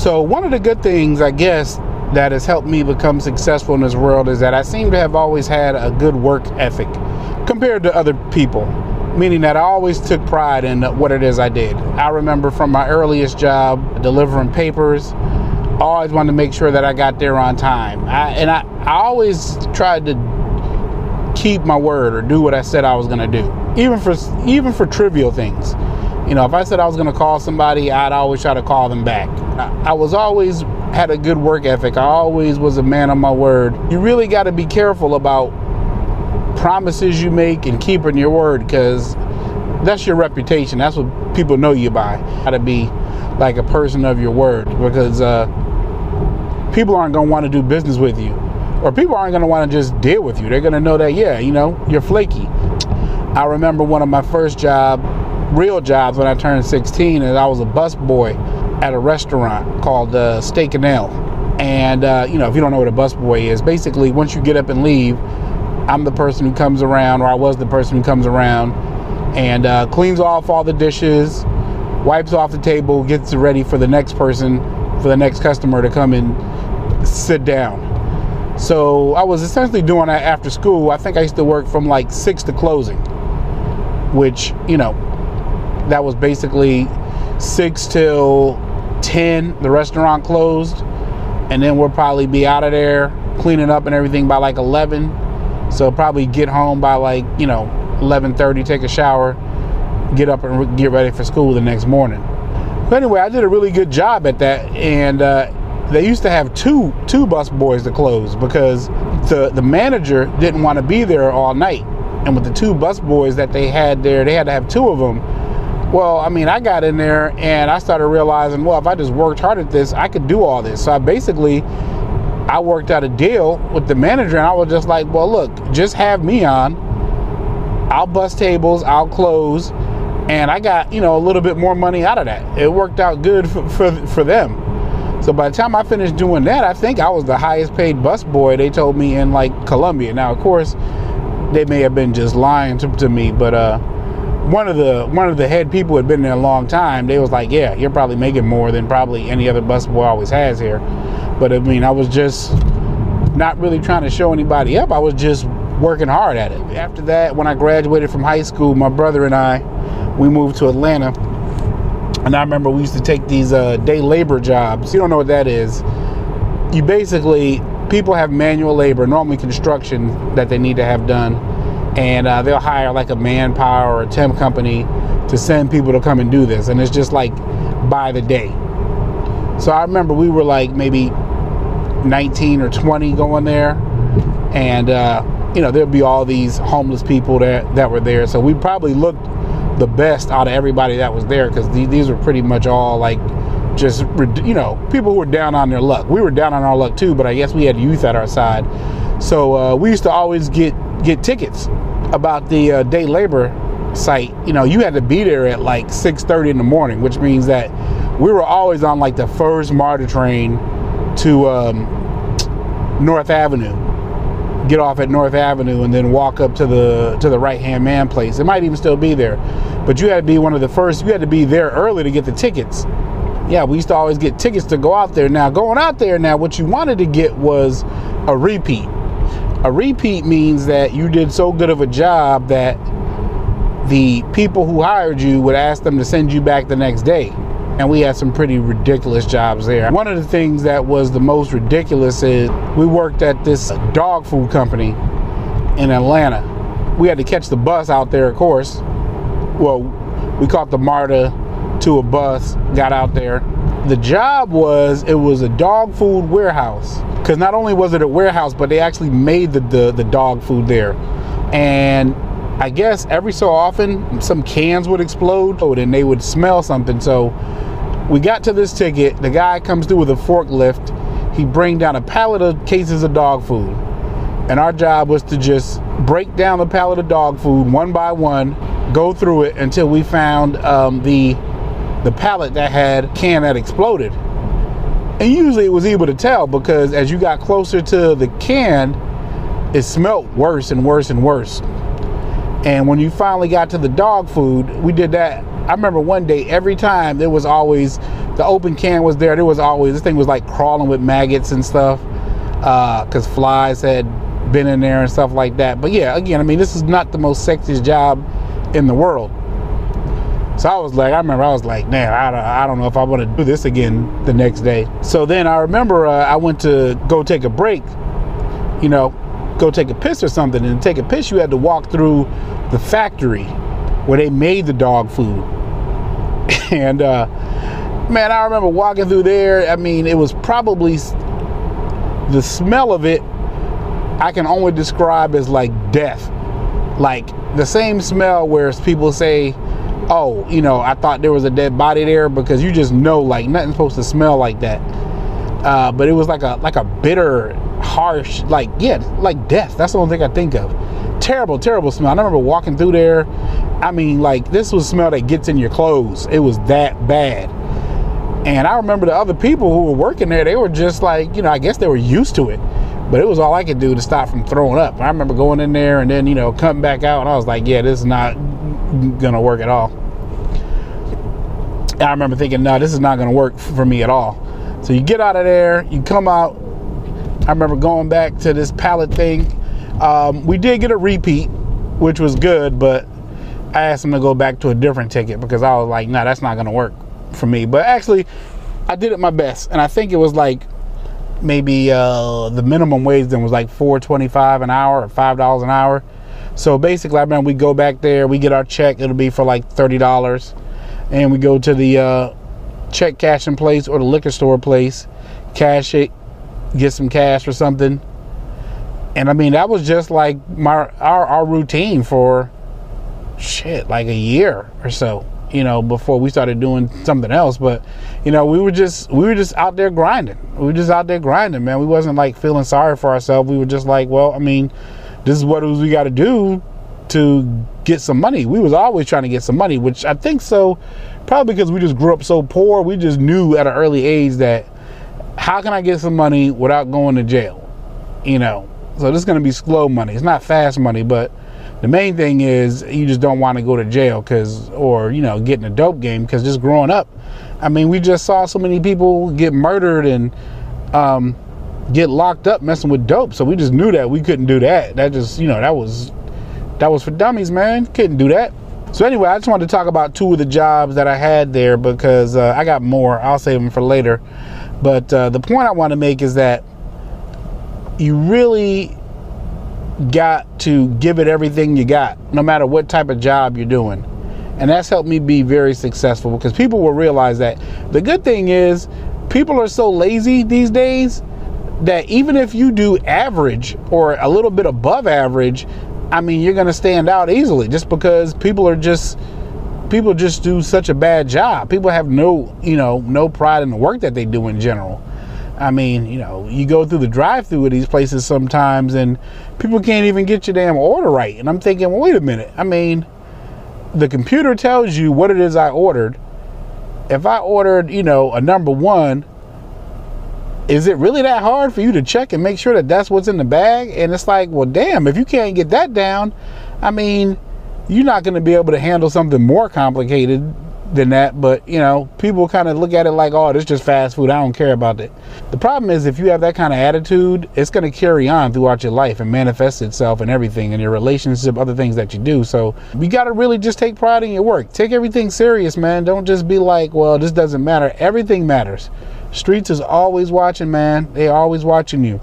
So one of the good things, I guess, that has helped me become successful in this world is that I seem to have always had a good work ethic compared to other people, meaning that I always took pride in what it is I did. I remember from my earliest job delivering papers, I always wanted to make sure that I got there on time. I always tried to keep my word or do what I said I was going to do, even for trivial things. You know, if I said I was going to call somebody, I'd always try to call them back. I was always had a good work ethic. I always was a man of my word. You really got to be careful about promises you make and keeping your word, because that's your reputation. That's what people know you by. You got to be like a person of your word, because people aren't going to want to do business with you, or people aren't going to want to just deal with you. They're going to know that, yeah, you know, you're flaky. I remember one of my first real jobs when I turned 16, and I was a busboy at a restaurant called Steak and Ale. And you know, if you don't know what a busboy is, basically once you get up and leave, I'm the person who comes around, or I was the person who comes around and cleans off all the dishes, wipes off the table, gets ready for the next person, for the next customer to come and sit down. So I was essentially doing that after school. I think I used to work from like 6 to closing, which, you know, that was basically 6 till 10, the restaurant closed, and then we'll probably be out of there cleaning up and everything by like 11. So probably get home by like, you know, 11:30, take a shower, get up and get ready for school the next morning. But anyway, I did a really good job at that, and they used to have two bus boys to close, because the manager didn't want to be there all night. And with the 2 bus boys that they had there, they had to have 2 of them. Well, I mean, I got in there and I started realizing, well, if I just worked hard at this, I could do all this. So I worked out a deal with the manager, and I was just like, well, look, just have me on. I'll bus tables, I'll close, and I got, you know, a little bit more money out of that. It worked out good for them. So by the time I finished doing that, I think I was the highest paid bus boy, they told me, in like Columbia. Now, of course, they may have been just lying to me, but one of the head people who had been there a long time, they was like, yeah, you're probably making more than probably any other busboy always has here. But I mean, I was just not really trying to show anybody up. I was just working hard at it. After that, when I graduated from high school, my brother and I, we moved to Atlanta. And I remember we used to take these day labor jobs. You don't know what that is. You basically, people have manual labor, normally construction, that they need to have done. And they'll hire like a manpower or a temp company to send people to come and do this. And it's just like by the day. So I remember we were like maybe 19 or 20 going there. And, you know, there'd be all these homeless people that were there. So we probably looked the best out of everybody that was there, because these were pretty much all like just, you know, people who were down on their luck. We were down on our luck too, but I guess we had youth at our side. So we used to always get tickets. About the day labor site, you know, you had to be there at like 6:30 in the morning, which means that we were always on like the first MARTA train to North Avenue, get off at North Avenue, and then walk up to the right-hand man place. It might even still be there, but you had to be one of the first. You had to be there early to get the tickets. Yeah, we used to always get tickets to go out there. Now, going out there, now what you wanted to get was a repeat. A repeat means that you did so good of a job that the people who hired you would ask them to send you back the next day. And we had some pretty ridiculous jobs there. One of the things that was the most ridiculous is we worked at this dog food company in Atlanta. We had to catch the bus out there, of course. Well, we caught the MARTA to a bus, got out there. The job was, it was a dog food warehouse. Because not only was it a warehouse, but they actually made the dog food there. And I guess every so often, some cans would explode and they would smell something. So we got to this ticket. The guy comes through with a forklift. He brings down a pallet of cases of dog food. And our job was to just break down the pallet of dog food one by one, go through it until we found the pallet that had a can that exploded. And usually it was able to tell, because as you got closer to the can, it smelled worse and worse and worse. And when you finally got to the dog food, we did that. I remember one day, every time there was always the open can was there. There was always, this thing was like crawling with maggots and stuff, because flies had been in there and stuff like that. But yeah, again, I mean, this is not the most sexiest job in the world. So I remember I was like, man, I don't know if I want to do this again the next day. So then I remember I went to go take a break, you know, go take a piss or something. And to take a piss, you had to walk through the factory where they made the dog food. And man, I remember walking through there. I mean, it was probably, the smell of it I can only describe as like death. Like the same smell where people say, oh, you know, I thought there was a dead body there, because you just know, like, nothing's supposed to smell like that. But it was like a bitter, harsh, like, yeah, like death. That's the only thing I think of. Terrible, terrible smell. I remember walking through there. I mean, like, this was a smell that gets in your clothes. It was that bad. And I remember the other people who were working there, they were just like, you know, I guess they were used to it. But it was all I could do to stop from throwing up. I remember going in there and then, you know, coming back out, and I was like, yeah, this is not gonna work at all. I remember thinking, no, this is not gonna work for me at all. So you get out of there, you come out. I remember going back to this pallet thing. We did get a repeat, which was good, but I asked them to go back to a different ticket because I was like, nah, that's not gonna work for me. But actually, I did it my best, and I think it was like maybe the minimum wage then was like $4.25 an hour or $5 an hour. So basically, I remember we go back there, we get our check, it'll be for like $30, and we go to the check cashing place or the liquor store place, cash it, get some cash or something. And I mean, that was just like our routine for shit, like a year or so, you know, before we started doing something else. But you know, we were just out there grinding. We were just out there grinding, man. We wasn't like feeling sorry for ourselves. We were just like, well, I mean, this is what we got to do to get some money. We was always trying to get some money, which I think so, probably because we just grew up so poor. We just knew at an early age that how can I get some money without going to jail, you know? So this is going to be slow money. It's not fast money, but the main thing is you just don't want to go to jail or, you know, get in a dope game, because just growing up, I mean, we just saw so many people get murdered and get locked up messing with dope. So we just knew that we couldn't do that. That just, you know, that was for dummies, man. Couldn't do that. So anyway, I just wanted to talk about two of the jobs that I had there, because I got more. I'll save them for later. But the point I want to make is that you really got to give it everything you got, no matter what type of job you're doing. And that's helped me be very successful, because people will realize that. The good thing is, people are so lazy these days that even if you do average or a little bit above average, I mean, you're going to stand out easily, just because people just do such a bad job. People have no pride in the work that they do in general. I mean, you know, you go through the drive-through of these places sometimes and people can't even get your damn order right. And I'm thinking, well, wait a minute. I mean, the computer tells you what it is I ordered. If I ordered, you know, a number one, is it really that hard for you to check and make sure that that's what's in the bag? And it's like, well, damn, if you can't get that down, I mean, you're not going to be able to handle something more complicated than that. But, you know, people kind of look at it like, oh, this is just fast food. I don't care about it. The problem is, if you have that kind of attitude, it's going to carry on throughout your life and manifest itself in everything, in your relationship, other things that you do. So you got to really just take pride in your work. Take everything serious, man. Don't just be like, well, this doesn't matter. Everything matters. Streets is always watching, man. They're always watching you.